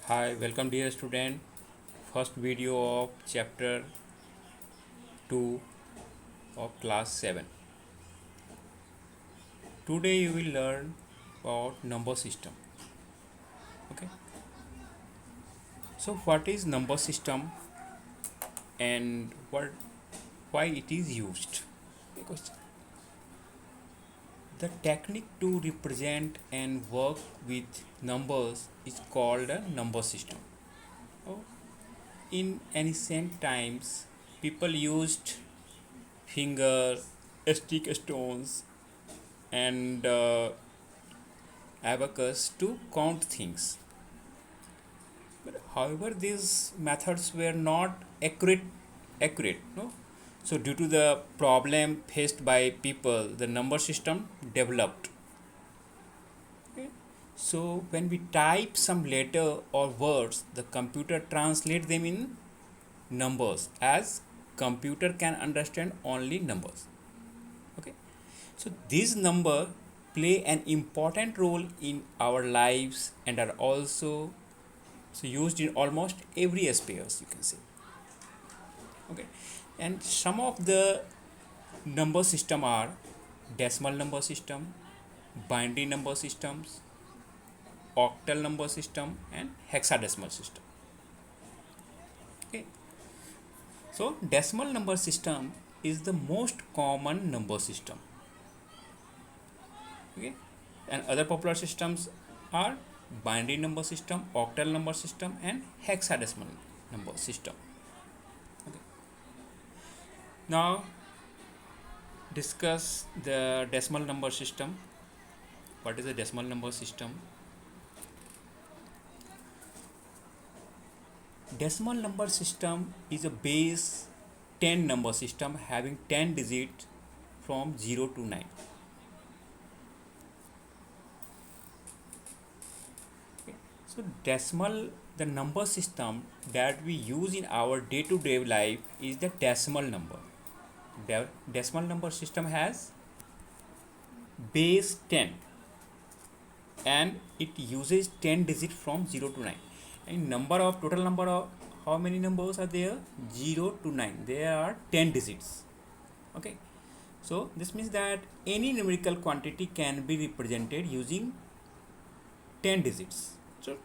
Hi, welcome dear student. First video of chapter 2 of class 7. Today you will learn about number system. Okay. So what is number system and why it is used? Because the technique to represent and work with numbers is called a number system. Oh, in ancient times, people used finger, stick stones, and abacus to count things. But however, these methods were not accurate. No. So due to the problem faced by people, the number system developed. Okay. So when we type some letter or words, the computer translate them in numbers as computer can understand only numbers. Okay. So these numbers play an important role in our lives and are also used in almost every aspect, you can say. Okay. And some of the number system are decimal number system, binary number systems, octal number system, and hexadecimal system. Okay. So decimal number system is the most common number system. Okay. And other popular systems are binary number system, octal number system, and hexadecimal number system. Okay. Now discuss the decimal number system. What is the decimal number system? Decimal number system is a base 10 number system having 10 digits from 0 to 9. Okay. So decimal, the number system that we use in our day-to-day life is the decimal number. The decimal number system has base 10 and it uses 10 digits from 0 to 9. And total number of how many numbers are there? 0 to 9. There are 10 digits. Okay. So this means that any numerical quantity can be represented using 10 digits. So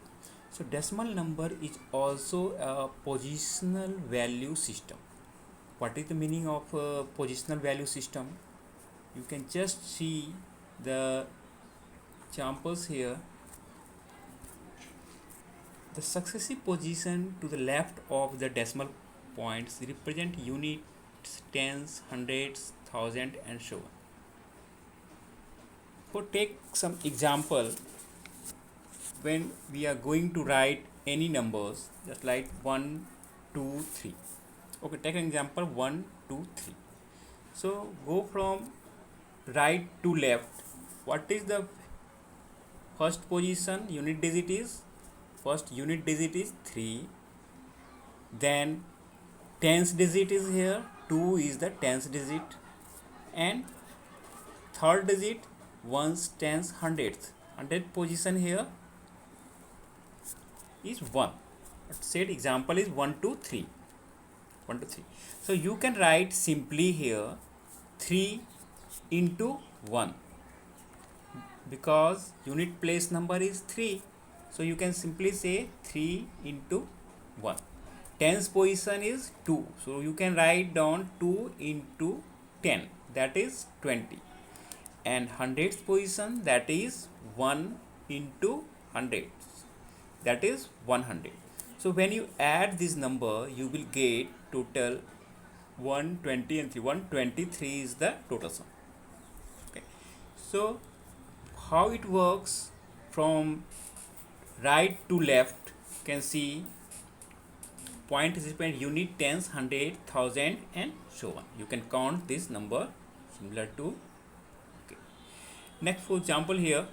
decimal number is also a positional value system. What is the meaning of a positional value system? You can just see the examples here. The successive position to the left of the decimal points represent units, tens, hundreds, thousand, and so on. So take some example. When we are going to write any numbers, just like 1, 2, 3. Okay, take an example 1, 2, 3. So go from right to left. What is the first position? Unit digit is first unit digit is 3. Then tens digit is here, 2 is the tens digit, and third digit ones, tens, hundredth. Hundredth position here is 1. Said example is 1, 2, 3. 1, 2, 3. So you can write simply here 3 into 1 because unit place number is 3. So you can simply say 3 into 1. Tens position is 2. So you can write down 2 into 10. That is 20. And hundredth position, that is 1 into 100. That is 100. So when you add this number, you will get total 120 and 3. 123 is the total sum. Okay. So how it works from right to left, you can see point is unit, tens, hundred, thousand, and so on. You can count this number similar to. Okay. Next, for example, here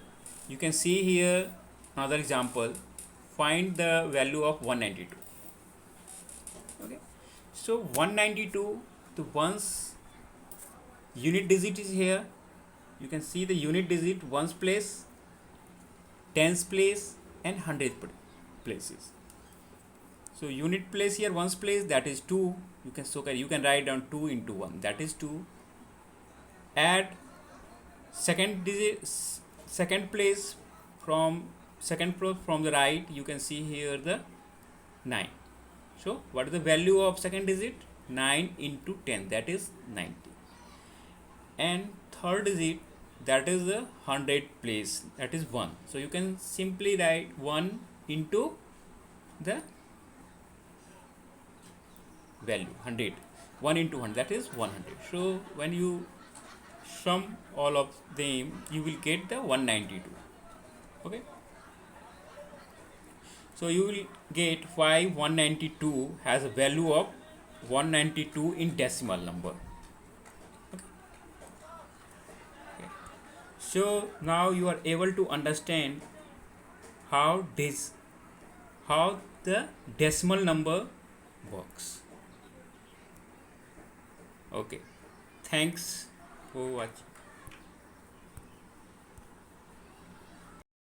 you can see here another example. Find the value of 192. Okay. So 192, the ones unit digit is here. You can see the unit digit ones place, tens place, and hundredth places. So unit place here, ones place, that is 2. You can write down 2 into 1, that is 2. Add second digit, second place from from the right, you can see here the 9. So what is the value of second digit? 9 into 10, that is 90. And third digit, that is the 100 place, that is 1. So you can simply write 1 into the value 100. 1 into 100, that is 100. So when you sum all of them, you will get the 192. Okay, so you will get why 192 has a value of 192 in decimal number. Okay. Okay. So now you are able to understand how the decimal number works. Okay, thanks for watching.